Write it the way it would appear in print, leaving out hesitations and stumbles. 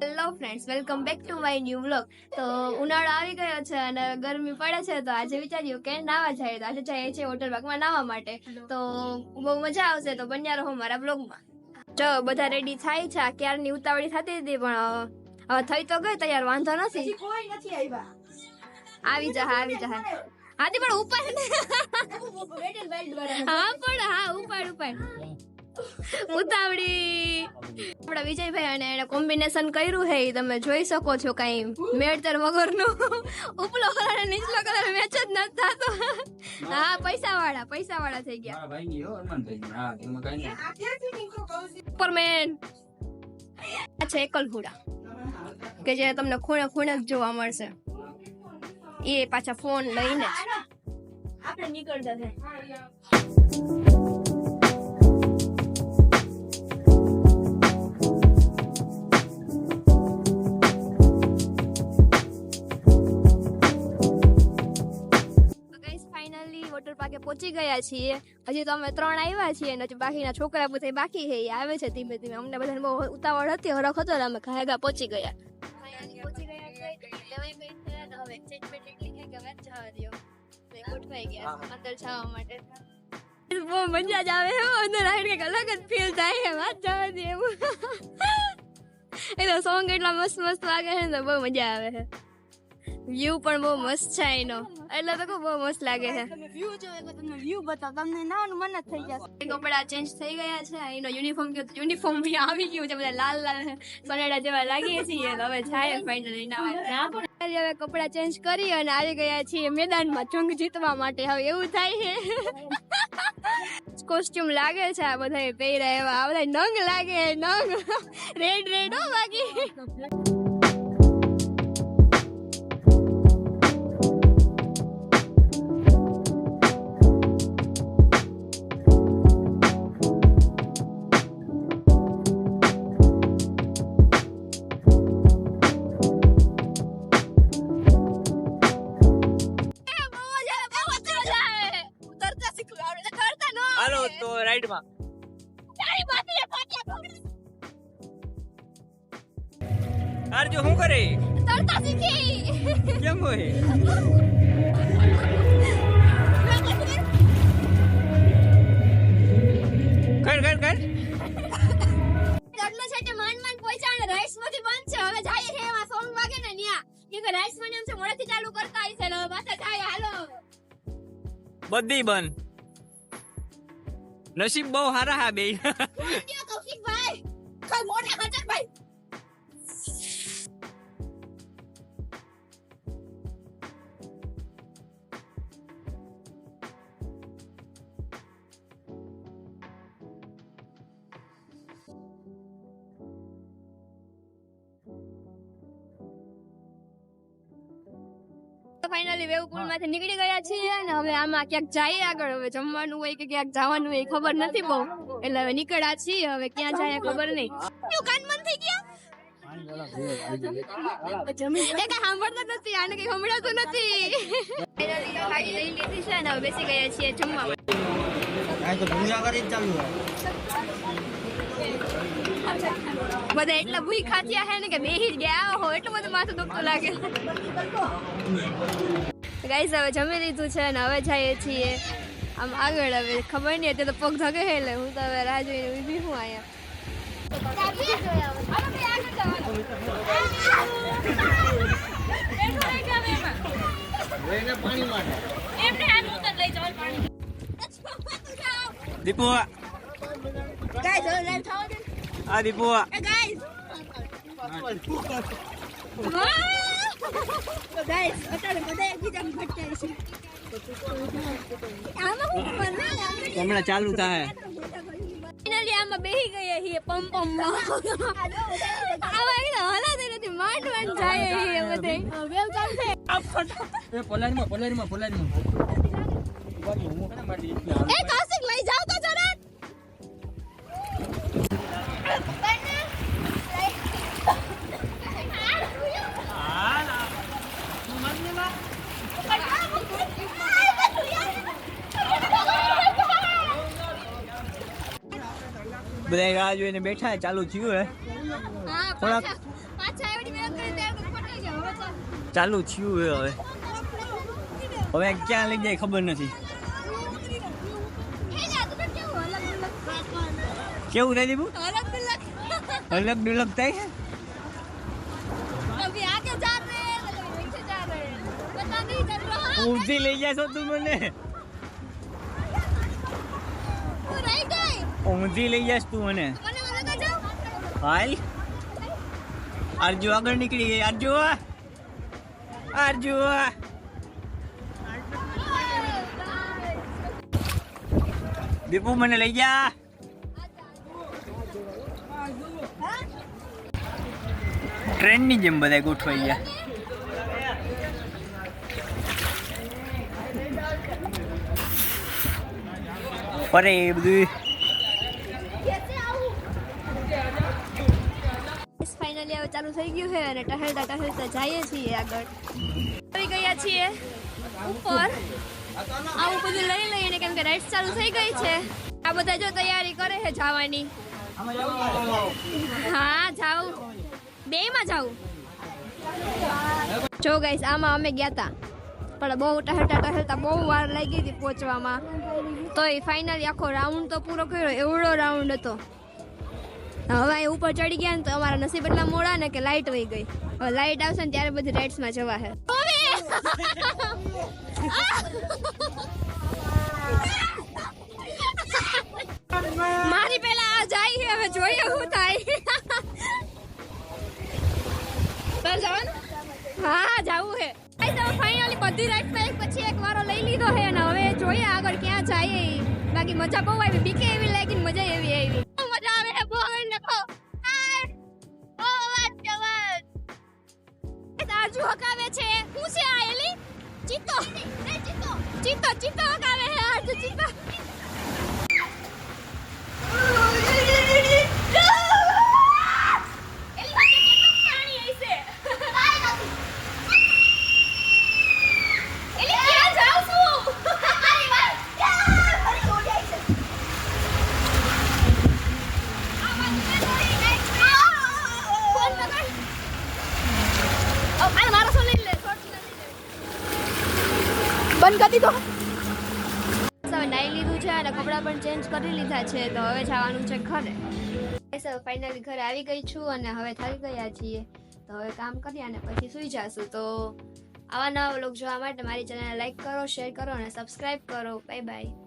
Hello friends, welcome back to my new vlog. તો ઉનાળો આવી ગયો છે અને ગરમી પડે છે, તો આજે વિચાર્યું કે નાવા જાય. તો આજે જઈએ છીએ વોટર પાર્કમાં નાવા માટે. તો બહુ મજા આવશે, તો બન્યા રહો મારા બ્લોગમાં. જો બધા રેડી થાય છે, ક્યારની ઉતાવળી થતી હતી પણ હવે થઈ તો ગઈ તૈયાર, વાંધો નથી. આવી જા હાથી પણ ઉપર ઉપાડ ઉતાવળી. આપડા વિજયભાઈ અને એને કોમ્બિનેશન કર્યું છે, તમે જોઈ શકો છો. કઈ મેળતર વગરનું ઉપલો કલર અને નીચલો કલર મેચ જ નથી થતો. હા, પૈસા વાળા થઈ ગયા. સુપરમેન આ છે એકલહુડા, કે જે તમને ખૂણે ખૂણે જ જોવા મળશે. એ પાછા ફોન લઈને આપણે નીકળતા થાય. વોટર પાર્કે પહોંચી ગયા છીએ. હજી તો અમે 3 આવ્યા છીએ અને બાકીના છોકરા બધા બાકી છે, એ આવે છે ધીમે ધીમે. અમને બધાને બહુ ઉતાવળ હતી, હરખ હતો, અમે ખાયગા પહોંચી ગયા. બહુ મજા જ આવે, અંદર આવીને કઈક અલગ જ ફીલ થાય. વાત જવા દે એવું. એટલે સોંગ એટલા મસ્ત વાગે છે ને, બહુ મજા આવે છે. વ્યૂ પણ બહુ મસ્ત છે એનો, એટલે તો બહુ મસ્ત લાગે છે. વ્યૂ બતાવ, તમને નાવાનું મન જ થઈ જશે. કપડા ચેન્જ થઈ ગયા છે, એનો યુનિફોર્મ બી આવી ગયું છે. બધા લાલ સોનેડા જેવા લાગીએ છીએ. હવે જાય ફાઇનલી હવે કપડા ચેન્જ કરી અને આવી ગયા છીએ મેદાનમાં જંગ જીતવા માટે. હવે એવું થાય છે, કોસ્ટ્યુમ લાગે છે આ બધા પહેર્યા એવા. આ બધા નંગ લાગે, નંગ રેડ હો બાકી. હાલો તો રાઈડમાં આરજો શું કરે? તરતા શીખી. કેમ હોય? કર આટલો છે કે માંડ પૈસા અને રાઈસ માંથી બંધ છે. હવે જાય છે એમાં સોંગ વાગે ને ન્યા, કે રાઈસ માં એમ છે મોડેથી ચાલુ કરતા આવી છે ને હવે પાછા જાય. હાલો બધી બંધ. નસીબ બહુ સારા હા બે. કૌશિકભાઈ કઈ મોટા ખચરભાઈ. ફાઇનલી વેવ પુલ માંથી નીકળી ગયા છીએ અને હવે આમાં ક્યાંક જઈએ આગળ. હવે જમવાનું હોય કે ક્યાંક જવાનું હોય ખબર નથી બહુ, એટલે હવે નીકળ્યા છીએ. હવે ક્યાં જાય ખબર નહીં. કાન મન થઈ ગયા, એ કઈ સાંભળતો નથી, આને કઈ સંભળાતું નથી. ગાડી લઈ લીધી છે અને હવે બેસી ગયા છીએ જમવા. બધા એટલા ભૂખા થયા છે ને કે બેહી જ ગયા હો, એટલું બધું માથું દુખતું લાગે. ગાઈસ હવે જમી લીધું છે અને હવે જઈએ છીએ આમ આગળ. હવે ખબર નહીં, અત્યારે તો પગ ધગે છે એટલે હું તો હવે રાહ જોઈને ઊભી હું અહીંયા. દીપુ આ દીપુ હમણાં ચાલુ થાય. ફાઇનલી આમાં બેહી ગયા છીએ પમ આવા એકદમ હલાતી નથી, માંડ જાય છે બધે. વેવ ચાલશે એ પોલારીમાં એ કૌશિક લઈ જાવ તો જરા. બધા રાહ જોઈને બેઠા, ચાલુ થયું હે. હા, થોડાક પાછા એવડી મહેનત કરી ત્યારે તો પટી ગયો હવે તો ચાલુ થયું હે હવે ક્યાં લઈ જાય ખબર નથી હે જા તું કેવું અલગ કેવું થાય દીપુ અલગ અલગ ડુલગ થાય अभी आगे जा रहे हैं मतलब पीछे जा रहे हैं पता नहीं चल रहा ઊંધી લઈ જાય છો તું મને तू रह गई ઊંધી લઈ જાય તું મને મને લગા જાવ હાલ અર્જુ આગળ નીકળી ગઈ અર્જુ અર્જુ દીપુ મને લઈ જા ટ્રેન ની જેમ બધા ગોઠવાઈ ગયા અરે એ બધું ફાઇનલી હવે ચાલુ થઈ ગયું છે અને ટહેલતા જઈએ છીએ આગળ આવી ગયા છીએ ઉપર આવું બધું લઈ લઈને કેમ કે રાઈડ ચાલુ થઈ ગઈ છે આ બધા જો તૈયારી કરે છે જવાની હા જાઉં બેમાં જાઉં જો ગાઈસ આમાં અમે ગયા હતા પણ બહુ ટહેલતા બહુ વાર લાગી હતી પહોંચવામાં તો એ ફાઇનલી આખો રાઉન્ડ તો પૂરો કર્યો એવડો રાઉન્ડ હતો હવે અહીં ઉપર ચડી ગયા ને તો અમારા નસીબ એટલા મોડા ને કે લાઇટ વહી ગઈ હવે લાઇટ આવશે ને ત્યારે બધી રાઇડ્સમાં જવા છે મારી પેલા આ જાય છે હવે જોઈએ શું થાય હા જાવું છે ફાઇનલી બધી રાઇડ્સમાં એક પછી એક વારો લઈ લીધો છે અને હવે જોઈએ આગળ ક્યાં જાય બાકી મજા બહુ આવી બીકે એવી લાગી મજા એવી આવી મજા આવે છે બહુ લખો તાજુ હકાવે છે હું છે આ એલી ચિત્તો હકાવે છે આ ચિત્તો બંધ કરી દીધો હવે નાઈ લીધું છે અને કપડાં પણ ચેન્જ કરી લીધા છે તો હવે જવાનું છે ઘરે ફાઇનલી ઘરે આવી ગઈ છું અને હવે થાકી ગયા છીએ તો હવે કામ કરીએ અને પછી સુઈ જશું તો આવા નવા વ્લોગ જોવા માટે મારી ચેનલ લાઈક કરો શેર કરો અને સબસ્ક્રાઇબ કરો બાય બાય